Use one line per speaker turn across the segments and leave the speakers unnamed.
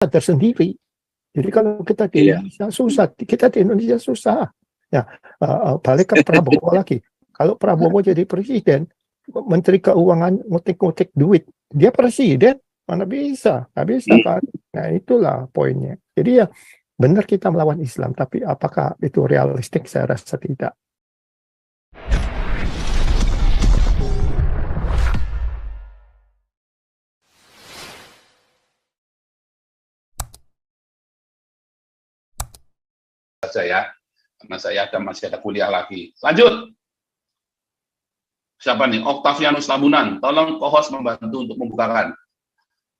tersendiri. Jadi kalau kita di Indonesia susah, kita di Indonesia susah. Ya, balik ke Prabowo lagi. Kalau Prabowo jadi presiden, Menteri Keuangan ngutik-ngutik duit, dia presiden, mana bisa? Nggak bisa kan? Nah itulah poinnya. Jadi ya benar kita melawan Islam, tapi apakah itu realistik? Saya rasa tidak.
Saja ya, karena saya masih ada kuliah lagi. Lanjut. Siapa nih? Octavianus Tambunan. Tolong co-host membantu untuk membukakan.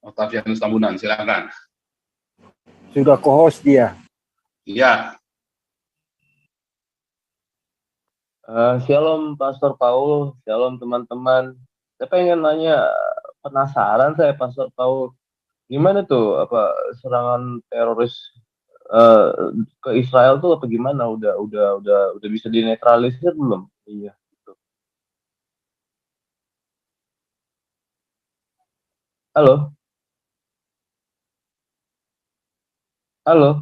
Octavianus Tambunan, silakan.
Sudah co-host dia.
Iya.
Shalom Pastor Paul, shalom teman-teman. Saya pengen nanya, penasaran saya Pastor Paul, gimana tuh apa serangan teroris ke Israel tuh apa gimana? Udah bisa dinetralisir belum? Iya. Gitu. Halo. Halo.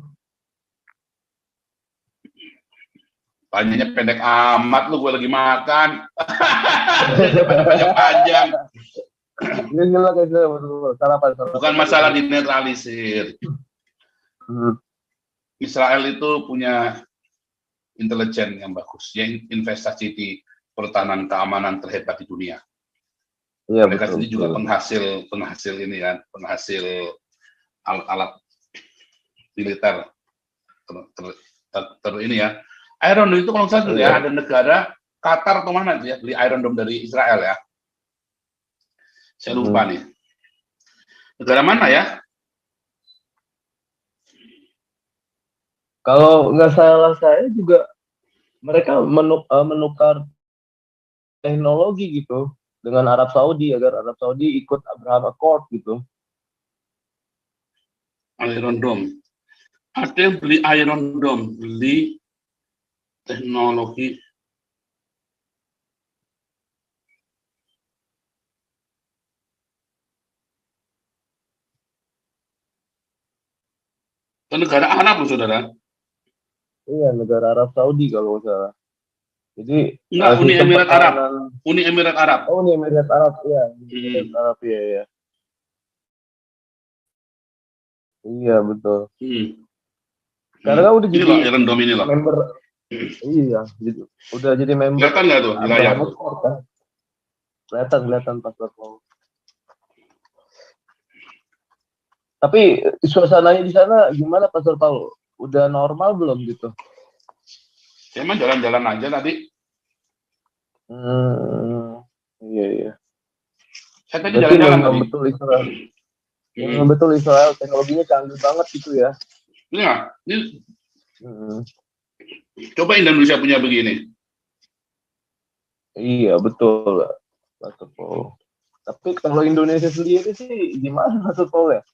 Tanyanya pendek amat lu, gue lagi makan. Panjang-panjang. Bukan masalah dinetralisir. Israel itu punya intelijen yang bagus, yang investasi di pertahanan keamanan terhebat di dunia. Ya, mereka sendiri juga penghasil ini kan, penghasil alat militer ini ya. Iron Dome itu kalau saya ya ada negara Qatar atau mana ya beli Iron Dome dari Israel ya. Saya lupa nih. Negara mana ya?
Kalau nggak salah saya juga mereka menukar teknologi gitu dengan Arab Saudi agar Arab Saudi ikut Abraham Accord gitu.
Iron Dome. Ada yang beli Iron Dome, beli teknologi. Ke negara Arab loh, saudara.
Iya, negara Arab Saudi kalau nggak salah. Jadi
enggak, Uni Emirat Arab. Uni Emirat Arab.
Oh, Uni Emirat Arab, iya. Emirat Arab, iya. Iya, betul. Karena kan udah jadi
Iron Dome ini loh.
member. Iya, gitu. Udah jadi member.
Kelihatan nggak tuh di layar tuh?
Kelihatan Pastor Paul. Tapi suasananya di sana gimana Pastor Paul? Udah normal belum gitu?
Ya, emang jalan-jalan aja tadi.
Iya.
Saya tadi jalan-jalan tadi.
Betul Israel. Betul Israel, teknologinya canggih banget gitu ya.
Iya, ini. Coba Indonesia punya begini.
Iya, betul. Pastor Paul. Tapi kalau Indonesia sendiri sih gimana Pastor Paul ya?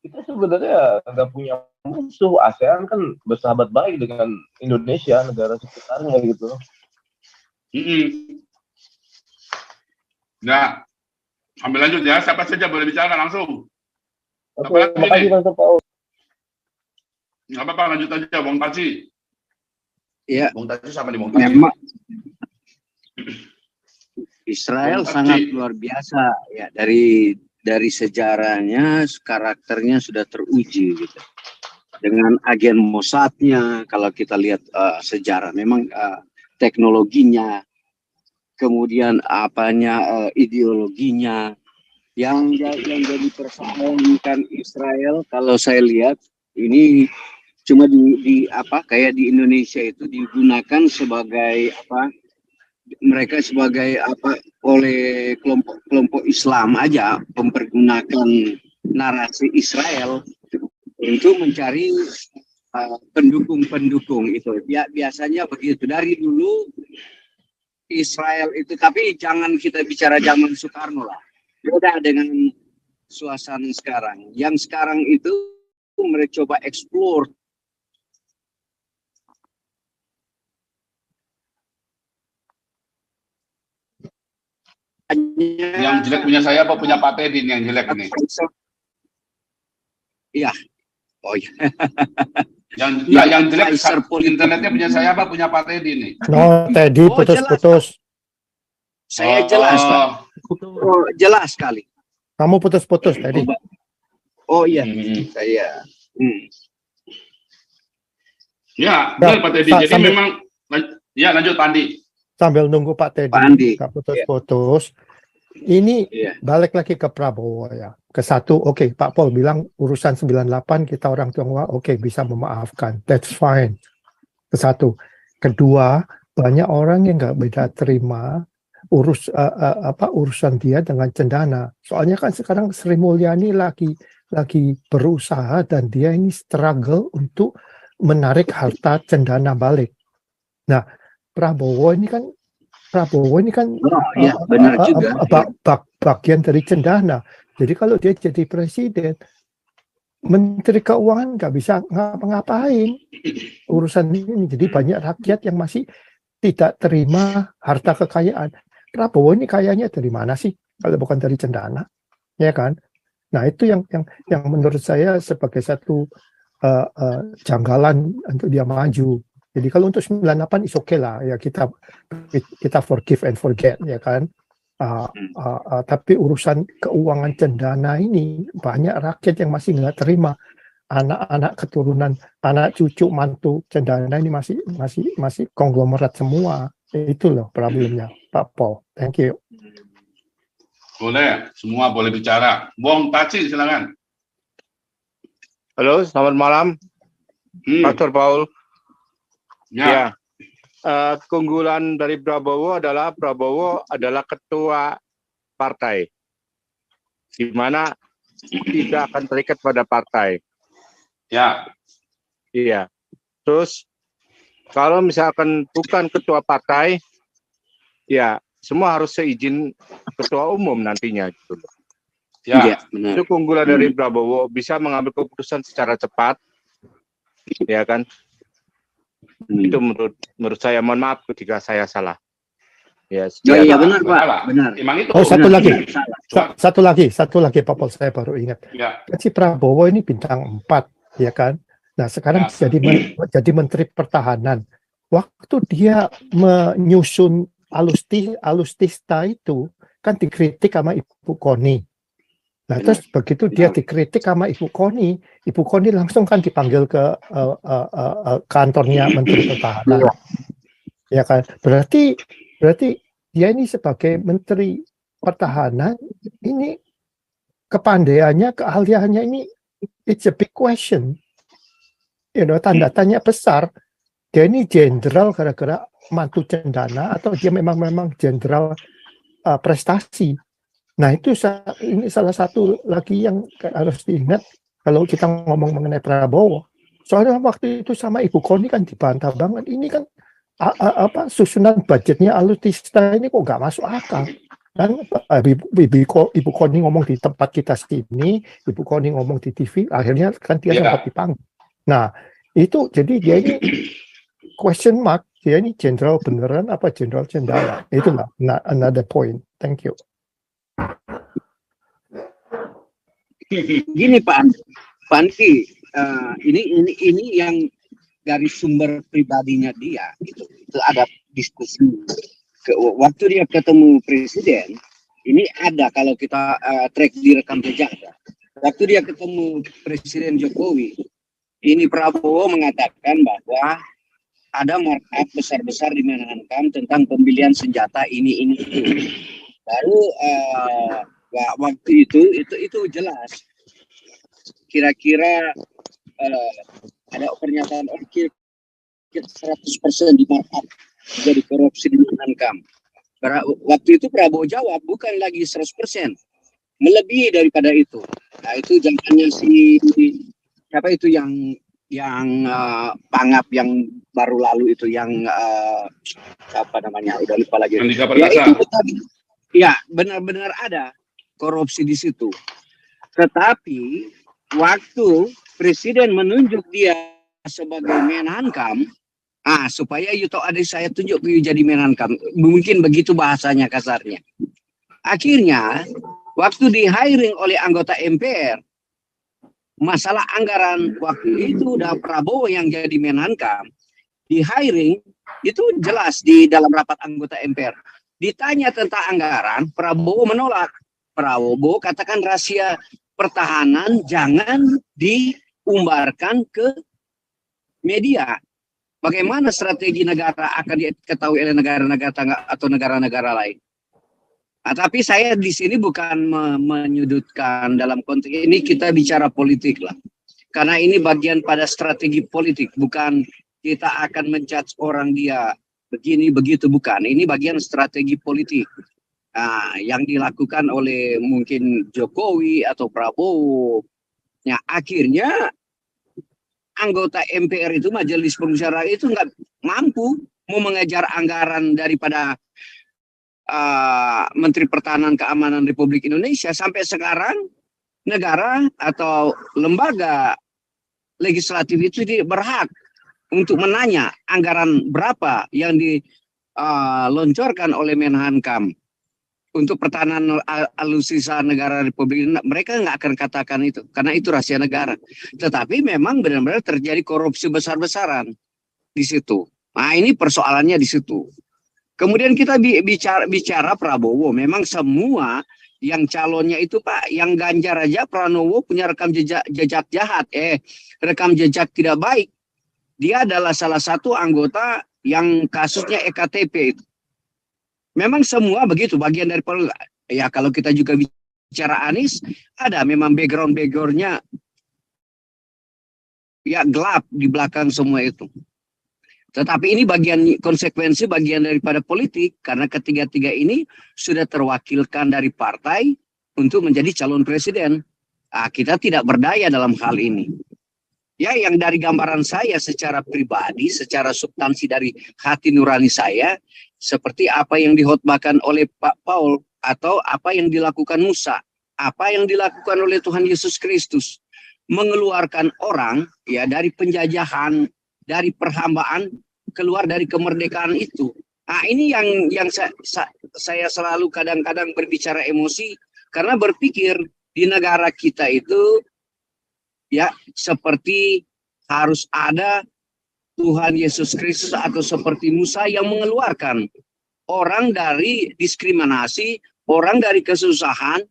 Kita sebenarnya nggak punya musuh. ASEAN kan bersahabat baik dengan Indonesia, negara sekitarnya gitu.
Nah, ambil lanjut ya. Siapa saja boleh bicara langsung.
Oke, makasih Pastor Paul.
Nggak apa-apa, lanjut aja, Bung Taci.
Ya.
Bung Taci sama nih, Bung Taci.
Memang Israel sangat luar biasa ya, dari sejarahnya, karakternya sudah teruji gitu. Dengan agen Mossadnya, kalau kita lihat sejarah, memang teknologinya, kemudian ideologinya, yang jadi persoalan Israel, kalau saya lihat ini cuma kayak di Indonesia itu digunakan sebagai mereka sebagai oleh kelompok Islam aja, mempergunakan narasi Israel untuk mencari pendukung-pendukung itu. Biasanya begitu dari dulu Israel itu, tapi jangan kita bicara zaman Soekarno lah. Beda dengan suasana sekarang. Yang sekarang itu mereka coba explore.
Yang jelek punya saya apa punya Pak Tedin yang jelek ini?
Iya, Oh iya.
Yang jelek
Pfizer politik.
internetnya punya saya apa punya Pak Teddy nih?
No, Teddy
Oh,
putus-putus.
Saya jelas, Pak. Oh, jelas sekali.
Kamu putus-putus, Teddy.
Oh iya,
Hmm.
saya.
Ya, benar Pak Teddy. Jadi
sambil-
memang ya lanjut Pandi.
Sambil nunggu Pak Teddy,
Pak Andi.
nggak putus-putus. Ini
Iya.
balik lagi ke Prabowo ya. Ke satu, oke, Pak Paul bilang urusan 98 kita orang Tionghoa, oke, bisa memaafkan. That's fine. Ke satu. Kedua, banyak orang yang nggak beda terima urusan dia dengan cendana. Soalnya kan sekarang Sri Mulyani lagi berusaha dan dia ini struggle untuk menarik harta cendana balik. Nah, Prabowo ini kan
Oh iya, benar juga.
bagian dari cendana. Jadi kalau dia jadi presiden, Menteri Keuangan nggak bisa ngapa-ngapain urusan ini. Jadi banyak rakyat yang masih tidak terima harta kekayaan. Prabowo ini kayaknya dari mana sih kalau bukan dari cendana, ya kan? Nah itu yang menurut saya sebagai satu janggalan untuk dia maju. Jadi kalau untuk 98 is okay lah, ya kita forgive and forget, ya kan? Tapi urusan keuangan cendana ini banyak rakyat yang masih nggak terima. Anak-anak keturunan, anak cucu mantu cendana ini masih konglomerat semua. Itu loh problemnya, Pak Paul. Thank you.
Boleh, semua boleh bicara. Bung Taci, silakan.
Halo, selamat malam, Pastor Paul.
Ya.
Keunggulan dari Prabowo adalah ketua partai, di mana tidak akan terikat pada partai.
Ya.
Iya. Terus kalau misalkan bukan ketua partai, ya semua harus seizin ketua umum nantinya gitu.
Ya.
Iya, benar.
Itu keunggulan dari Prabowo, bisa mengambil keputusan secara cepat, ya kan? Itu menurut saya, mohon maaf ketika saya salah. Ya,
Iya, benar, Pak.
Salah.
Benar.
Emang itu.
Oh, satu
Benar,
lagi.
salah.
Satu lagi Pak Paul, saya baru ingat.
Ya.
Si Prabowo ini bintang 4, ya kan? Nah sekarang jadi Menteri Pertahanan. Waktu dia menyusun alustista itu kan dikritik sama Ibu Koni. Nah terus begitu dia dikritik sama Ibu Koni langsung kan dipanggil ke kantornya Menteri Pertahanan. Ya kan? Berarti dia ini sebagai Menteri Pertahanan ini kepandaiannya, keahliannya ini it's a big question. Tanda tanya besar. Dia ini jenderal gara-gara mantu cendana atau dia memang jenderal prestasi. Nah itu ini salah satu lagi yang harus diingat kalau kita ngomong mengenai Prabowo. Soalnya waktu itu sama Ibu Koni kan dibantah banget. Ini kan susunan budgetnya alutista ini kok nggak masuk akal. Dan Ibu Koni ngomong di tempat kita sini, Ibu Koni ngomong di TV, akhirnya kan dia sempat dipanggil. Nah, itu jadi dia ini question mark, dia ini jenderal beneran apa jenderal cendana. Itulah another point. Thank you.
Gini Pak Andi, ini yang dari sumber pribadinya dia itu ada diskusi. Waktu dia ketemu presiden, ini ada kalau kita track di rekam jejak. Waktu dia ketemu Presiden Jokowi, ini Prabowo mengatakan bahwa ada markup besar-besar di Menhankam tentang pembelian senjata ini. Baru waktu itu jelas. Kira-kira ada pernyataan 100% di markup jadi korupsi di Menhankam. Waktu itu Prabowo jawab bukan lagi 100%, melebihi daripada itu. Nah itu jangannya siapa itu yang Pangap yang baru lalu itu yang apa namanya udah lupa lagi. Ya itu tadi. Ya benar-benar ada korupsi di situ. Tetapi waktu presiden menunjuk dia sebagai Menhankam, supaya you tahu adik saya tunjuk you jadi Menhankam. Mungkin begitu bahasanya kasarnya. Akhirnya waktu di hiring oleh anggota MPR, masalah anggaran waktu itu udah Prabowo yang jadi Menhankam, di hiring itu jelas di dalam rapat anggota MPR. Ditanya tentang anggaran, Prabowo menolak. Prabowo katakan rahasia pertahanan jangan diumbarkan ke media. Bagaimana strategi negara akan diketahui oleh negara-negara tangga atau negara-negara lain. Nah, tapi saya di sini bukan menyudutkan dalam konteks ini, kita bicara politik lah. Karena ini bagian pada strategi politik, bukan kita akan menjudge orang dia begini begitu, bukan. Ini bagian strategi politik. Nah, yang dilakukan oleh mungkin Jokowi atau Prabowo. Ya, akhirnya anggota MPR itu, Majelis Permusyawaratan itu nggak mampu mau mengejar anggaran daripada Menteri Pertahanan Keamanan Republik Indonesia. Sampai sekarang negara atau lembaga legislatif itu berhak untuk menanya anggaran berapa yang diloncorkan oleh Menhankam untuk pertahanan alutsista negara Republik Indonesia. Mereka nggak akan katakan itu karena itu rahasia negara. Tetapi memang benar-benar terjadi korupsi besar-besaran di situ. Nah, ini persoalannya di situ. Kemudian kita bicara Prabowo, memang semua yang calonnya itu Pak, yang Ganjar aja Pranowo punya rekam jejak jahat, rekam jejak tidak baik. Dia adalah salah satu anggota yang kasusnya EKTP itu. Memang semua begitu, bagian dari ya kalau kita juga bicara Anies, ada memang background-nya ya gelap di belakang semua itu. Tetapi ini konsekuensi bagian daripada politik, karena ketiga-tiga ini sudah terwakilkan dari partai untuk menjadi calon presiden. Kita tidak berdaya dalam hal ini. Ya, yang dari gambaran saya secara pribadi, secara substansi dari hati nurani saya, seperti apa yang dihotbahkan oleh Pak Paul, atau apa yang dilakukan Musa, apa yang dilakukan oleh Tuhan Yesus Kristus, mengeluarkan orang ya dari penjajahan, dari perhambaan, keluar dari kemerdekaan itu. Nah, ini yang saya selalu kadang-kadang berbicara emosi, karena berpikir di negara kita itu ya seperti harus ada Tuhan Yesus Kristus atau seperti Musa yang mengeluarkan orang dari diskriminasi, orang dari kesusahan,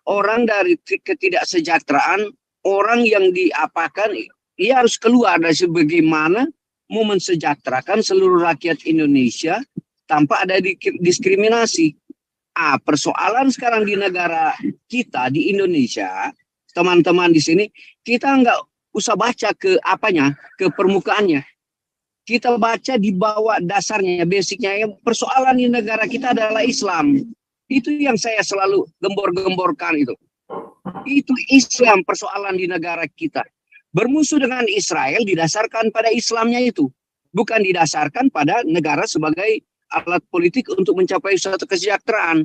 orang dari ketidaksejahteraan, orang yang diapakan, ia harus keluar dari sebagaimana mau mensejahterakan seluruh rakyat Indonesia tanpa ada diskriminasi. Persoalan sekarang di negara kita, di Indonesia, teman-teman di sini, kita nggak usah baca ke permukaannya. Kita baca di bawah dasarnya, basicnya. Yang persoalan di negara kita adalah Islam. Itu yang saya selalu gembor-gemborkan itu. Itu Islam persoalan di negara kita. Bermusuh dengan Israel didasarkan pada Islamnya itu. Bukan didasarkan pada negara sebagai alat politik untuk mencapai suatu kesejahteraan.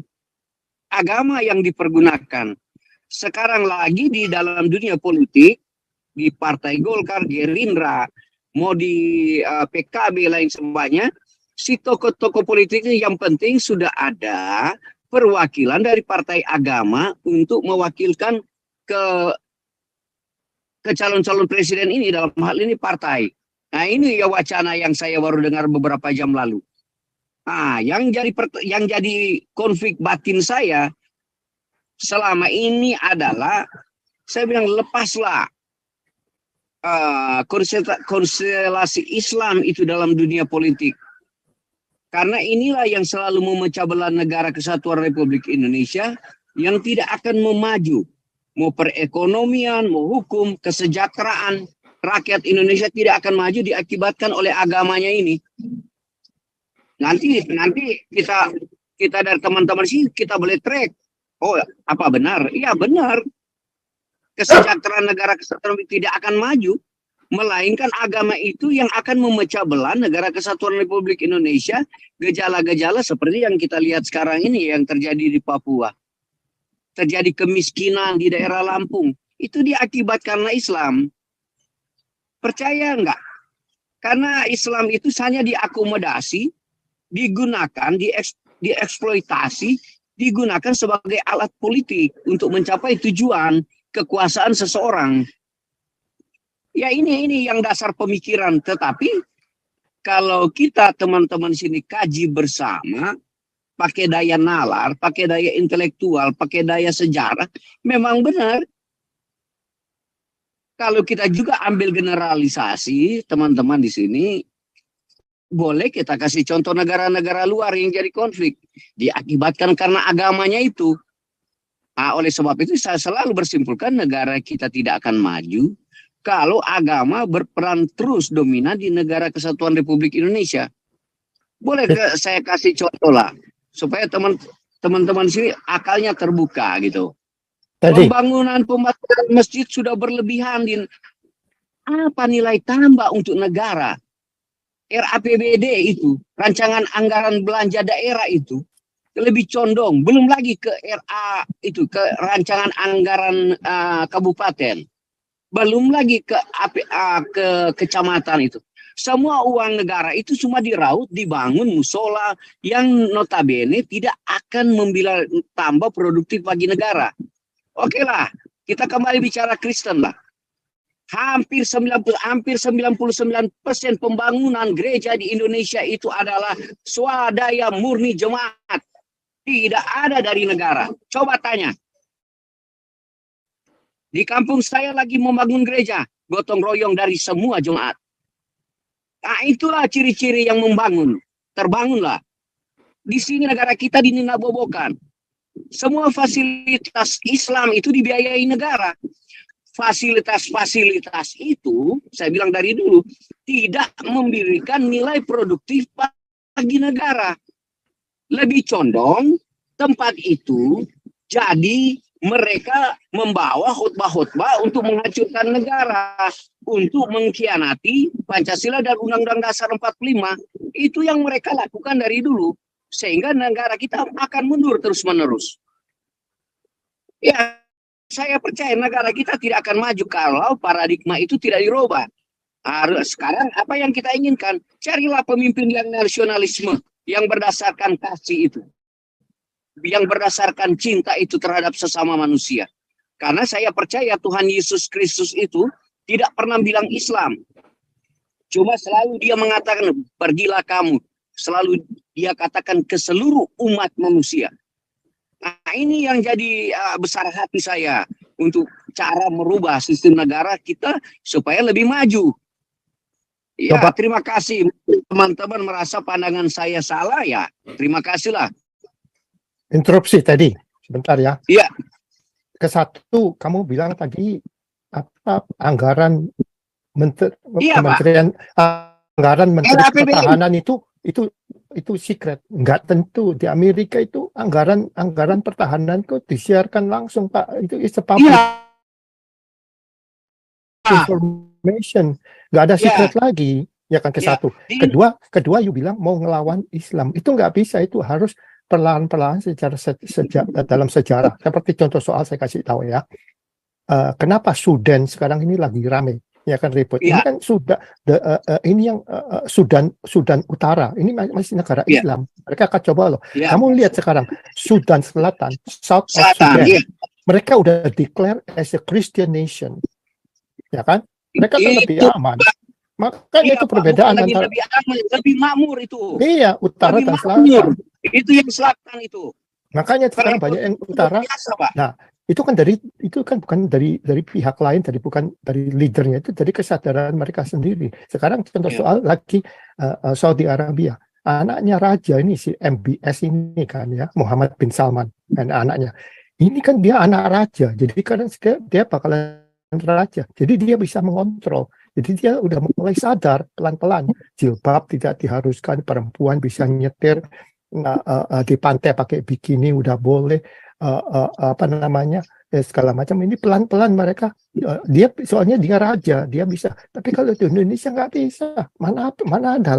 Agama yang dipergunakan. Sekarang lagi di dalam dunia politik, di Partai Golkar, Gerindra, mau di PKB lain sebagainya, si tokoh-tokoh politiknya yang penting sudah ada perwakilan dari partai agama untuk mewakilkan ke calon-calon presiden ini, dalam hal ini partai. Nah, ini ya wacana yang saya baru dengar beberapa jam lalu. Nah, yang jadi konflik batin saya selama ini adalah, saya bilang lepaslah konstelasi Islam itu dalam dunia politik. Karena inilah yang selalu memecah belah negara kesatuan Republik Indonesia yang tidak akan memaju. Mau perekonomian, mau hukum, kesejahteraan, rakyat Indonesia tidak akan maju diakibatkan oleh agamanya ini. Nanti kita dari teman-teman sih kita boleh track. Oh, apa benar? Iya benar. Kesejahteraan negara kesatuan tidak akan maju, melainkan agama itu yang akan memecah belah negara kesatuan Republik Indonesia. Gejala-gejala seperti yang kita lihat sekarang ini yang terjadi di Papua. Terjadi kemiskinan di daerah Lampung. Itu diakibatkan karena Islam. Percaya enggak? Karena Islam itu hanya diakomodasi, digunakan, dieksploitasi, digunakan sebagai alat politik untuk mencapai tujuan kekuasaan seseorang. Ya ini yang dasar pemikiran. Tetapi kalau kita teman-teman sini kaji bersama, pakai daya nalar, pakai daya intelektual, pakai daya sejarah, memang benar. Kalau kita juga ambil generalisasi, teman-teman di sini, boleh kita kasih contoh negara-negara luar yang jadi konflik. Diakibatkan karena agamanya itu. Nah, oleh sebab itu saya selalu bersimpulkan negara kita tidak akan maju kalau agama berperan terus dominan di negara Kesatuan Republik Indonesia. Boleh saya kasih contoh lah, supaya teman-teman sini akalnya terbuka gitu. Pembangunan masjid sudah berlebihan. Apa nilai tambah untuk negara? RAPBD itu, rancangan anggaran belanja daerah itu, lebih condong. Belum lagi ke ke rancangan anggaran kabupaten. Belum lagi ke kecamatan itu. Semua uang negara itu cuma diraut, dibangun musola yang notabene tidak akan tambah produktif bagi negara. Oke lah, kita kembali bicara Kristen lah. Hampir 99% pembangunan gereja di Indonesia itu adalah swadaya murni jemaat. Tidak ada dari negara. Coba tanya. Di kampung saya lagi membangun gereja, gotong royong dari semua jemaat. Nah, itulah ciri-ciri yang membangun. Terbangunlah. Di sini negara kita dininabobokan. Semua fasilitas Islam itu dibiayai negara. Fasilitas-fasilitas itu, saya bilang dari dulu, tidak memberikan nilai produktif bagi negara. Lebih condong tempat itu jadi mereka membawa khutbah-khutbah untuk menghancurkan negara, untuk mengkhianati Pancasila dan Undang-Undang Dasar 45. Itu yang mereka lakukan dari dulu, sehingga negara kita akan mundur terus-menerus. Ya, saya percaya negara kita tidak akan maju kalau paradigma itu tidak dirubah. Sekarang apa yang kita inginkan? Carilah pemimpin yang nasionalisme, yang berdasarkan kasih itu. Yang berdasarkan cinta itu terhadap sesama manusia. Karena saya percaya Tuhan Yesus Kristus itu tidak pernah bilang Islam. Cuma selalu dia mengatakan, pergilah kamu. Selalu dia katakan ke seluruh umat manusia. Nah, ini yang jadi besar hati saya untuk cara merubah sistem negara kita supaya lebih maju. Ya, terima kasih. Teman-teman merasa pandangan saya salah, ya terima kasihlah.
Interupsi tadi, sebentar ya.
Iya.
Kesatu, kamu bilang tadi apa anggaran anggaran Menteri Pertahanan itu secret, nggak tentu. Di Amerika itu anggaran pertahanan itu disiarkan langsung, Pak. Itu is a public information, nggak ada secret lagi, ya kan. Satu, kedua you bilang mau ngelawan Islam, itu nggak bisa, itu harus perlahan-perlahan dalam sejarah. Seperti contoh soal saya kasih tahu ya, kenapa Sudan sekarang ini lagi rame. Ya kan ribut. Ini kan ini yang Sudan Utara. Ini masih negara Islam. Mereka akan coba loh. Kamu lihat sekarang Sudan Selatan, South of Sudan. Mereka udah declare as a Christian nation. Ya kan? Mereka kan lebih aman. Makanya itu perbedaan antara
lebih makmur itu.
Iya, utara dan selatan.
Itu yang selatan itu.
Makanya sekarang banyak yang utara. Nah, itu kan bukan dari pihak lain, bukan dari leadernya, itu dari kesadaran mereka sendiri. Sekarang contoh soal lagi Saudi Arabia, anaknya raja ini si MBS ini kan ya, Muhammad bin Salman dan anaknya ini kan dia anak raja, jadi kadang dia bakalan raja, jadi dia bisa mengontrol. Jadi dia udah mulai sadar pelan-pelan, jilbab tidak diharuskan, perempuan bisa nyetir di pantai pakai bikini udah boleh. Segala macam. Ini pelan-pelan mereka, dia soalnya dia raja, dia bisa. Tapi kalau di Indonesia nggak bisa. Mana ada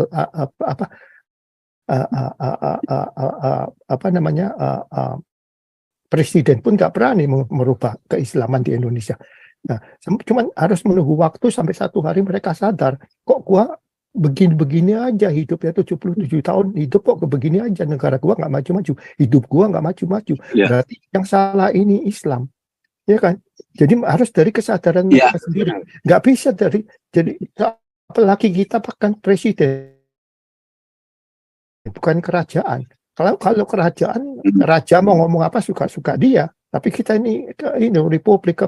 presiden pun nggak berani merubah keislaman di Indonesia. Nah, cuman harus menunggu waktu sampai 1 hari mereka sadar, kok gua begini-begini aja hidupnya 77 tahun hidup kok begini aja, negara gua nggak maju-maju, hidup gua nggak maju-maju. Berarti yang salah ini Islam. ya kan? Jadi harus dari kesadaran
Ya,
mereka sendiri. Nggak bisa jadi apalagi kita bahkan presiden, bukan kerajaan. Kalau kerajaan, raja mau ngomong apa suka-suka dia. Tapi kita ini republik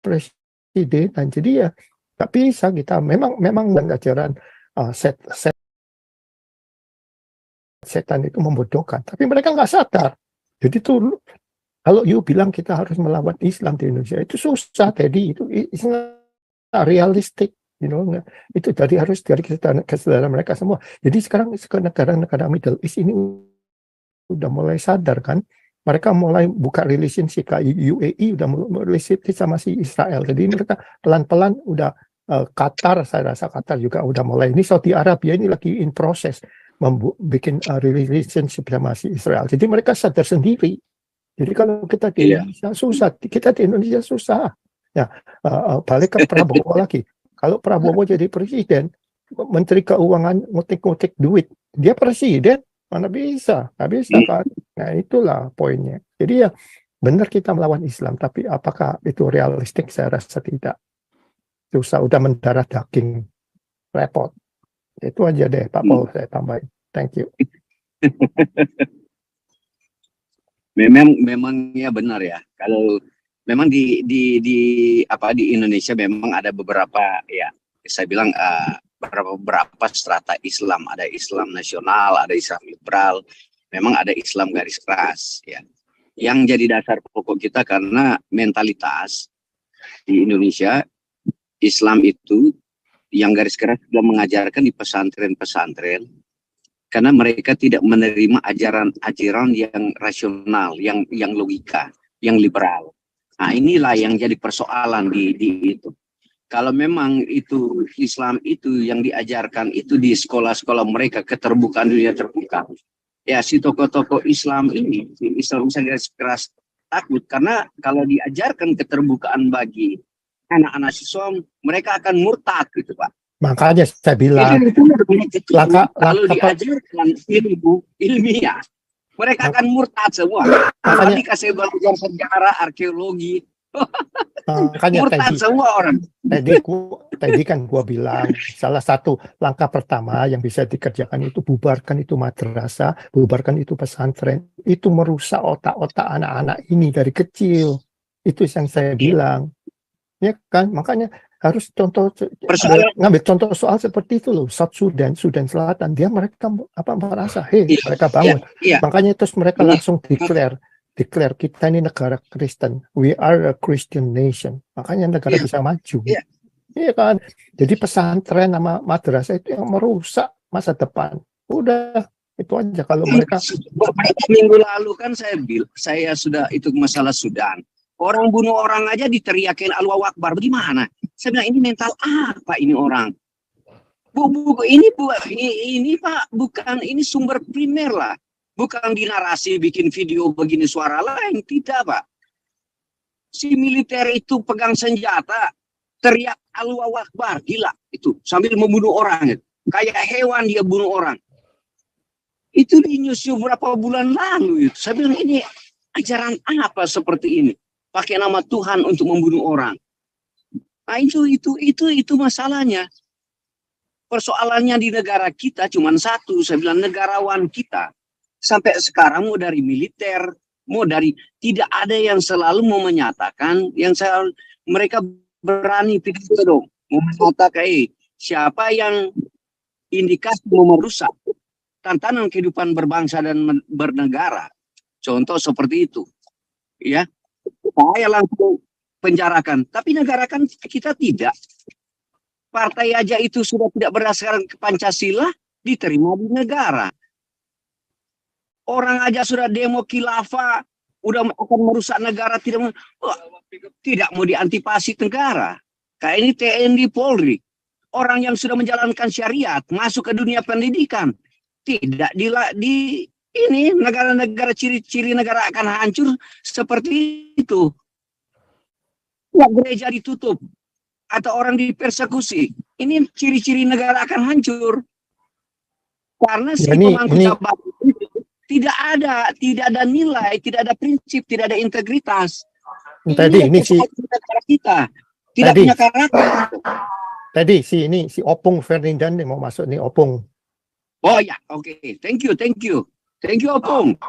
kepresidenan. Jadi ya nggak bisa kita. Memang ajaran setan itu membodohkan. Tapi mereka nggak sadar. Jadi tuh kalau you bilang kita harus melawan Islam di Indonesia itu susah. Jadi itu realistik. Itu harus dari kesadaran mereka semua. Jadi sekarang negara-negara Middle East ini udah mulai sadar kan, mereka mulai buka relationship ke UAE, udah mulai relationship sama si Israel. Jadi mereka pelan-pelan udah Qatar, saya rasa Qatar juga udah mulai. Ini Saudi Arabia ini lagi in proses bikin relationship sama si Israel. Jadi mereka sadar sendiri. Jadi kalau kita di Indonesia susah, kita di Indonesia susah. Ya, balik ke Prabowo lagi. Kalau Prabowo jadi presiden, Menteri Keuangan ngutik-ngutik duit, dia presiden, mana bisa? Nggak bisa kan? Nah itulah poinnya. Jadi ya benar kita melawan Islam, tapi apakah itu realistik? Saya rasa tidak. Susah, udah mendarah daging, repot. Itu aja deh Pak Paul, saya tambahin. Thank you.
Memang ya benar ya. Kalau memang di Indonesia memang ada beberapa ya, saya bilang beberapa strata Islam. Ada Islam nasional, ada Islam liberal, memang ada Islam garis keras ya. Yang jadi dasar pokok kita karena mentalitas di Indonesia Islam itu yang garis keras sudah mengajarkan di pesantren-pesantren, karena mereka tidak menerima ajaran yang rasional, yang logika, yang liberal. Nah inilah yang jadi persoalan di itu. Kalau memang itu Islam itu yang diajarkan itu di sekolah-sekolah mereka, keterbukaan dunia terbuka, ya si tokoh-tokoh Islam ini, Islam garis keras takut, karena kalau diajarkan keterbukaan bagi anak-anak siswa, mereka akan murtad gitu Pak.
Makanya saya bilang,
kalau diajarkan ilmiah, mereka akan murtad semua. Kalau dikasih belajar sejarah, arkeologi, murtad semua orang.
Tadi kan gua bilang, salah satu langkah pertama yang bisa dikerjakan itu bubarkan itu madrasah, bubarkan itu pesantren. Itu merusak otak-otak anak-anak ini dari kecil. Itu yang saya bilang. Ya kan, makanya harus ngambil contoh soal seperti itu loh. South Sudan Selatan, mereka merasa mereka bangun. Makanya terus mereka langsung declare kita ini negara Kristen, we are a Christian nation. Makanya negara bisa maju. Iya kan. Jadi pesantren sama madrasah itu yang merusak masa depan. Udah itu aja. Kalau mereka
minggu lalu kan saya sudah itu masalah Sudan. Orang bunuh orang aja diteriakin Allahu Akbar. Bagaimana? Saya bilang ini mental apa ini orang? Ini Pak, bukan ini sumber primer lah. Bukan di narasi bikin video begini suara lain, tidak Pak. Si militer itu pegang senjata, teriak Allahu Akbar, gila itu sambil membunuh orang. Kayak hewan dia bunuh orang. Itu di newsnya beberapa bulan lalu itu. Saya bilang ini ajaran apa seperti ini? Pakai nama Tuhan untuk membunuh orang. Nah itu masalahnya. Persoalannya di negara kita cuma satu. Saya bilang negarawan kita sampai sekarang mau dari militer, mau dari tidak ada yang selalu mau menyatakan yang mereka berani pidato dong, mau mengatakan siapa yang indikasi mau merusak tantangan kehidupan berbangsa dan bernegara. Contoh seperti itu, ya. Saya langsung penjarakan. Tapi negara kan kita tidak. Partai aja itu sudah tidak berdasarkan Pancasila, diterima di negara. Orang aja sudah demo khilafah, udah akan merusak negara, tidak mau diantipasi negara. Kayak ini TNI Polri. Orang yang sudah menjalankan syariat, masuk ke dunia pendidikan. Tidak ini negara-negara ciri-ciri negara akan hancur seperti itu. Ya, gereja ditutup atau orang dipersekusi. Ini ciri-ciri negara akan hancur. Karena si pemangku jabatan tidak ada nilai, tidak ada prinsip, tidak ada integritas.
Tadi ini si
negara kita tidak
Tadi.
punya karakter.
tadi si Opung Ferdinand nih mau masuk nih Opung.
Oh ya, oke. Thank you, Opung.